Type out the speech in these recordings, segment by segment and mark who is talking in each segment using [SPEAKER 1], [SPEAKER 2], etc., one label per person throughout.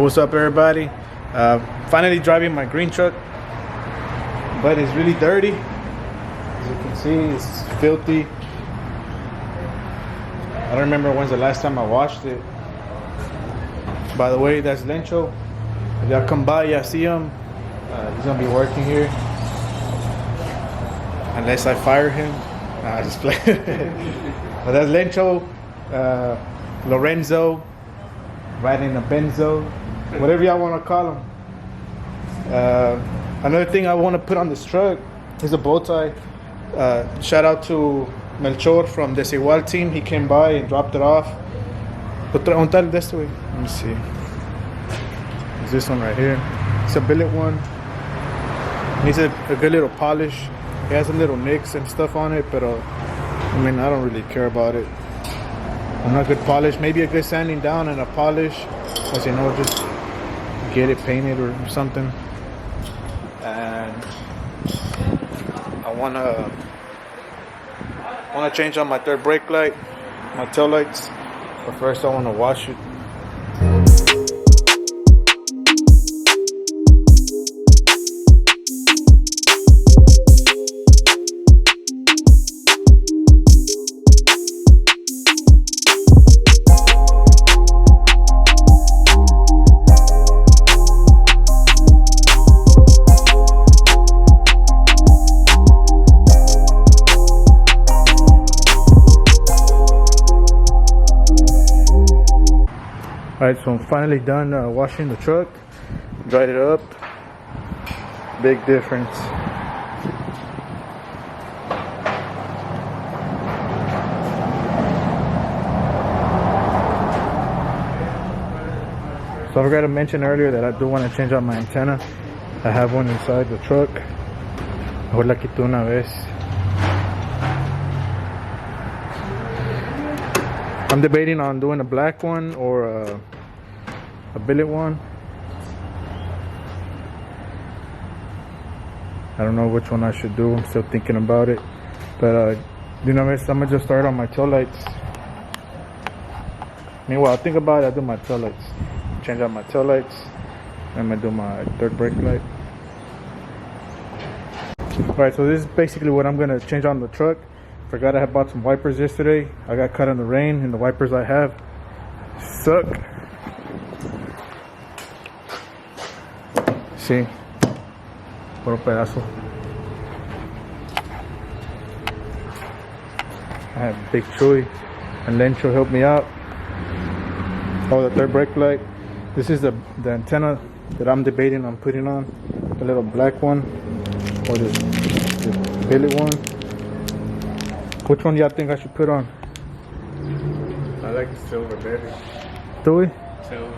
[SPEAKER 1] what's up, everybody? Finally driving my green truck, but it's really dirty. As you can see, it's filthy. I don't remember when's the last time I washed it. By the way, that's Lencho. If y'all come by, y'all see him. He's gonna be working here unless I fire him. Nah, just play. But that's Lencho, Lorenzo, riding a Benzo, whatever y'all want to call him. Another thing I want to put on this truck is a bow tie. Shout out to Melchor from the Desigual team. He came by and dropped it off. Let me see. It's this one right here. It's a billet one. Needs a good little polish. It has a little nicks and stuff on it, but I mean, I don't really care about it. I'm not good polish. Maybe a good sanding down and a polish, as you know, just get it painted or something. And I wanna change on my third brake light, my tail lights. But first, I wanna wash it. Alright, so I'm finally done washing the truck. Dried it up. Big difference. So I forgot to mention earlier that I do want to change out my antenna. I have one inside the truck. Ahora la quité una vez. I'm debating on doing a black one or a billet one. I don't know which one I should do. I'm still thinking about it. But you know, I'm gonna just start on my tail lights. Meanwhile, I think about it. I do my tail lights. Change out my tail lights. I'm gonna do my third brake light. Alright, so this is basically what I'm gonna change on the truck. Forgot I had bought some wipers yesterday. I got caught in the rain, and the wipers I have suck. See, puro pedazo. I have Big Chewy and Lencho help me out. Oh, the third brake light. This is the antenna that I'm debating on putting on. The little black one or this billet one. Which one do y'all think I should put on?
[SPEAKER 2] I like the silver better.
[SPEAKER 1] Do we?
[SPEAKER 2] Silver.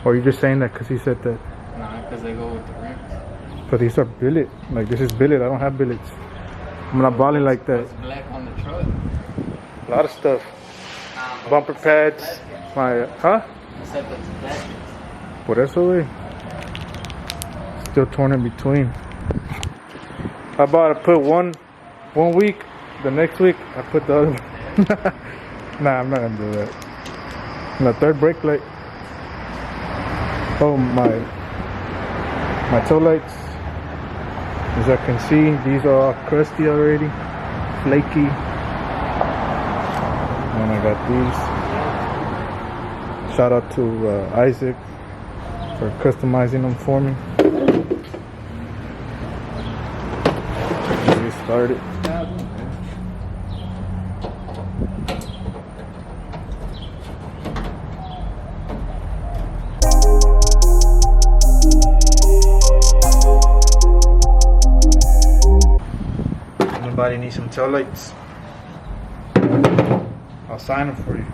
[SPEAKER 1] Or you just saying that because he said that?
[SPEAKER 2] Nah, because they go with the rims.
[SPEAKER 1] But these are billet. Like, this is billet. I don't have billets. I'm not balling like that.
[SPEAKER 2] What's black on the truck?
[SPEAKER 1] A lot of stuff. Bumper pads. My, huh?
[SPEAKER 2] I said that's black.
[SPEAKER 1] Por eso, wey. Still torn in between. How about I put one week? The next week, I put the other one. Nah, I'm not gonna do that. And the third brake light. Oh, my tail lights. As I can see, these are all crusty already. Flaky. And I got these. Shout out to Isaac for customizing them for me. Get started. Anybody need some tail lights? I'll sign them for you.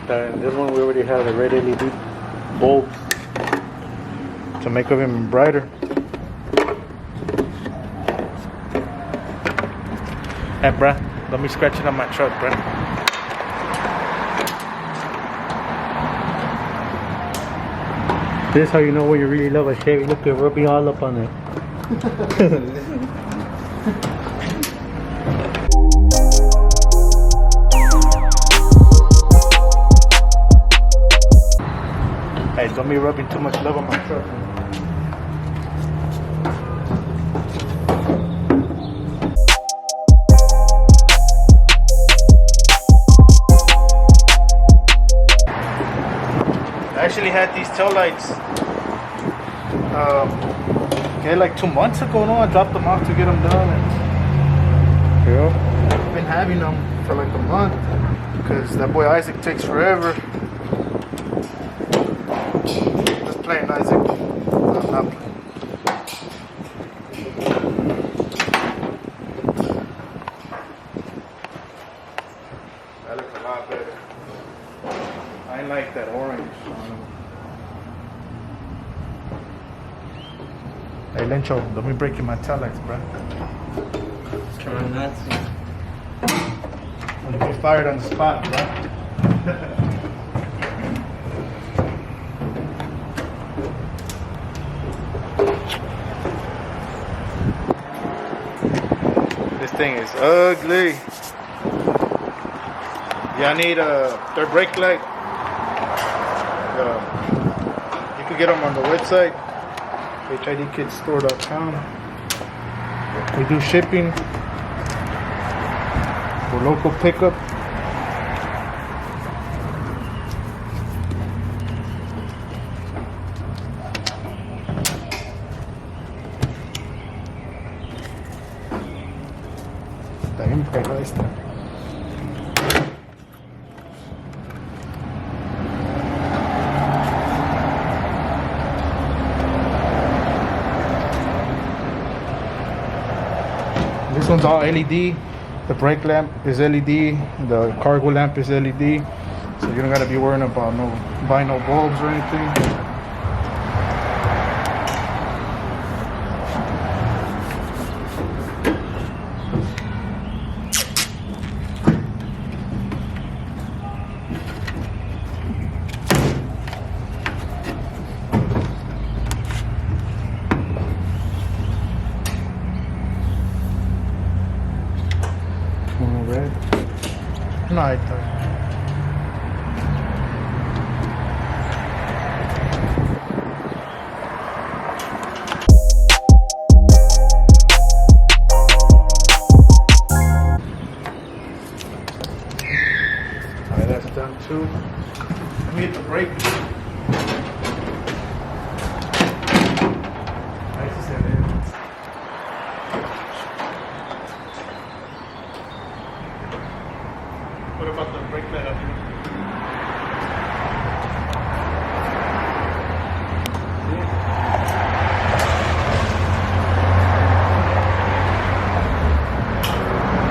[SPEAKER 1] This one we already have the red LED bulbs to make them even brighter. Hey, bruh, let me scratch it on my truck, bruh. This is how you know when you really love a Chevy. Look, they're rubbing all up on it. me rubbing too much love on my truck. I actually had these taillights like 2 months ago. No, I dropped them off to get them done. And I've been having them for like a month because that boy Isaac takes forever. Just playing Isaac. I'm not playing. That looks a lot better. I like that orange. Hey Lencho, don't be breaking my taillights, bro.
[SPEAKER 2] Try not to.
[SPEAKER 1] I'm gonna get fired on the spot, bro. This thing is ugly. Yeah, I need a third brake light. You can get them on the website, hidkidstore.com. We do shipping for local pickup. Está bien pegado esta. This one's all LED. The brake lamp is LED. The cargo lamp is LED. So you don't gotta be worrying about buying no bulbs or anything. Red. No, I thought. Alright, that's done too. Let me hit the brake. Nice to set in. What about the brake light up here?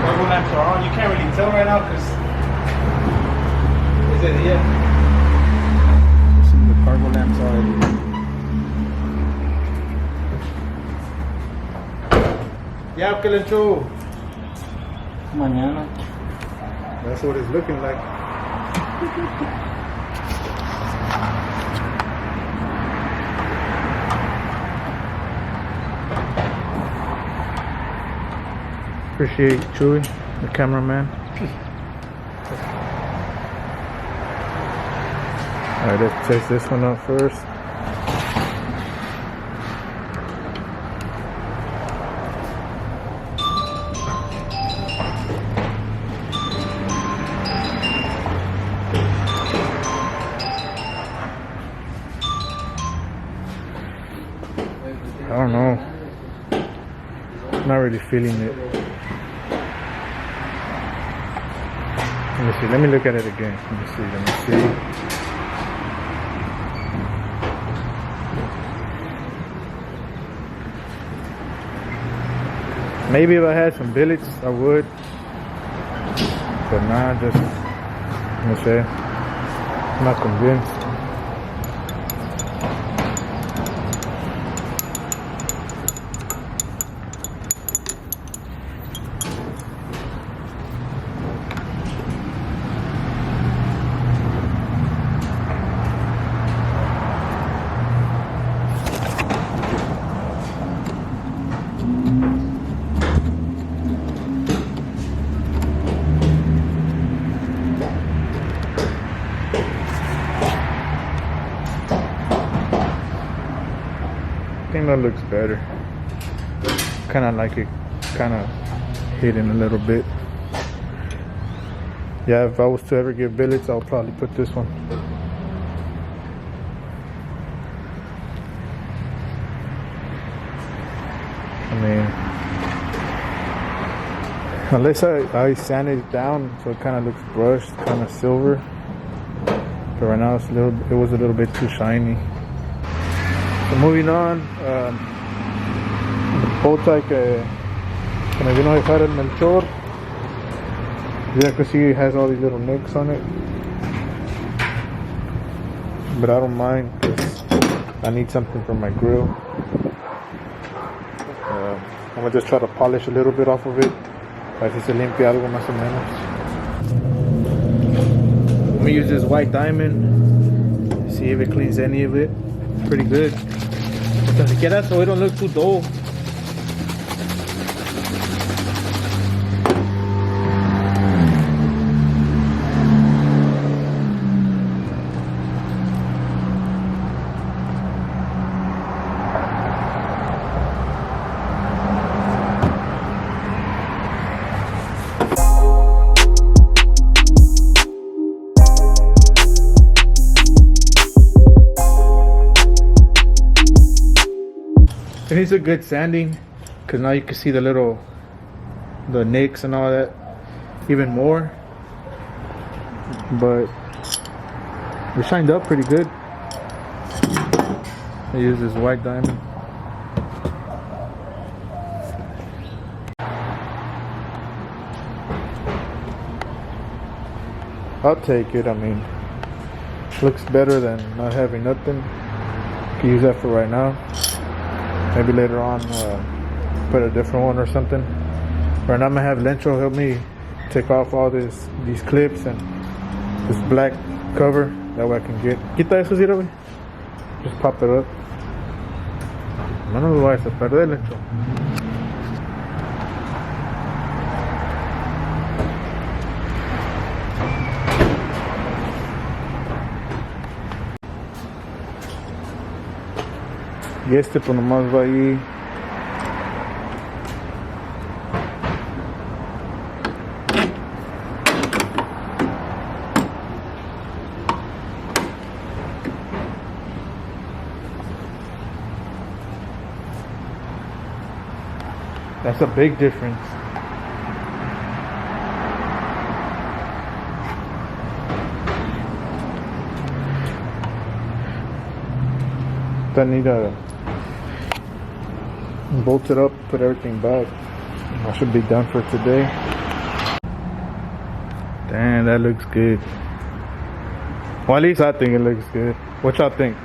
[SPEAKER 1] Cargo lamps are on. You can't really tell right now because is it here? You see the cargo lamps already. Yeah, que le echó.
[SPEAKER 2] Mañana.
[SPEAKER 1] That's what it's looking like. Appreciate Chewy, the cameraman. Alright, let's test this one out first. I don't know. Not really feeling it. Let me see. Let me look at it again. Let me see. Maybe if I had some billets, I would. But nah, just, let me say, I'm not convinced. think that looks better. Kind of like it, kind of hidden a little bit. Yeah, if I was to ever get billets, I'll probably put this one. I mean, unless I sanded it down so it kind of looks brushed, kind of silver. But right now it was a little bit too shiny. So moving on, the bow tie que me vino a dejar el Melchor. Yeah, because he has all these little nicks on it. But I don't mind because I need something for my grill. I'm gonna just try to polish a little bit off of it. A ver si se limpia algo más o menos. I'm gonna use this white diamond. See if it cleans any of it. Pretty good. Tan siquiera so it don't look too dull. It needs a good sanding because now you can see the nicks and all that even more, but it shined up pretty good. I use this white diamond. I'll take it. I mean, looks better than not having nothing. Can use that for right now. Maybe later on put a different one or something. Right now I'm gonna have Lencho help me take off all these clips and this black cover. That way I can quita eso, Zira, wey. Just pop it up. No nos lo vayas a perder, Lencho. Y este pues nomás va ahí. That's a big difference. I need to bolt it up, put everything back. I should be done for today. Damn, that looks good. Well, at least I think it looks good. What y'all think?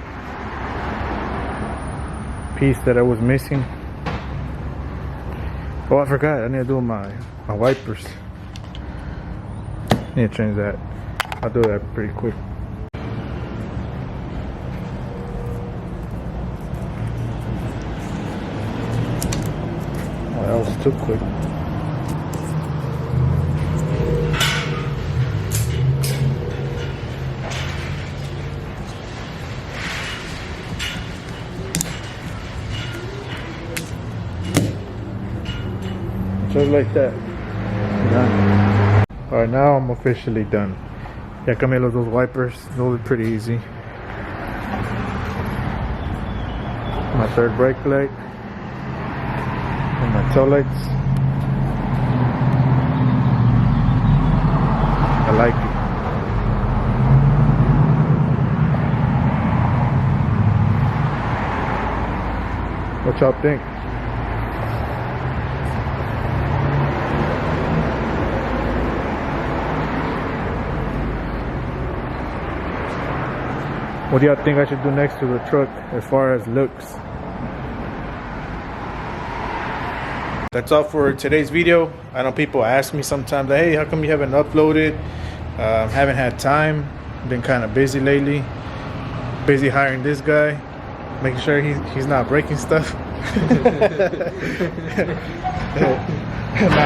[SPEAKER 1] Piece that I was missing. Oh, I forgot. I need to do my wipers. Need to change that. I'll do that pretty quick. Oh, that was too quick. Just like that. Done. Alright, now I'm officially done. Ya cambié los dos wipers. Those are pretty easy. My third brake light. And my tail lights. I like it. What y'all think? What do y'all think I should do next to the truck as far as looks? That's all for today's video. I know people ask me sometimes, hey, how come you haven't uploaded? Haven't had time. Been kind of busy lately. Busy hiring this guy, making sure he's not breaking stuff. Nah,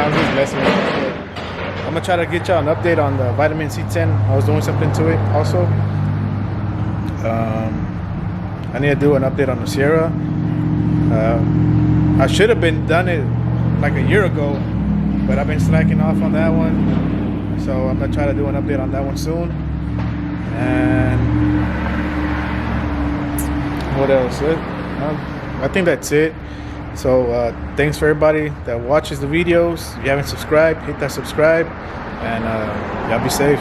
[SPEAKER 1] I'm just messing with you. I'm gonna try to get y'all an update on the vitamin C10. I was doing something to it also. I need to do an update on the Sierra. I should have been done it like a year ago, but I've been slacking off on that one. So I'm gonna try to do an update on that one soon. And what else? I think that's it. So thanks for everybody that watches the videos. If you haven't subscribed, hit that subscribe, and y'all be safe.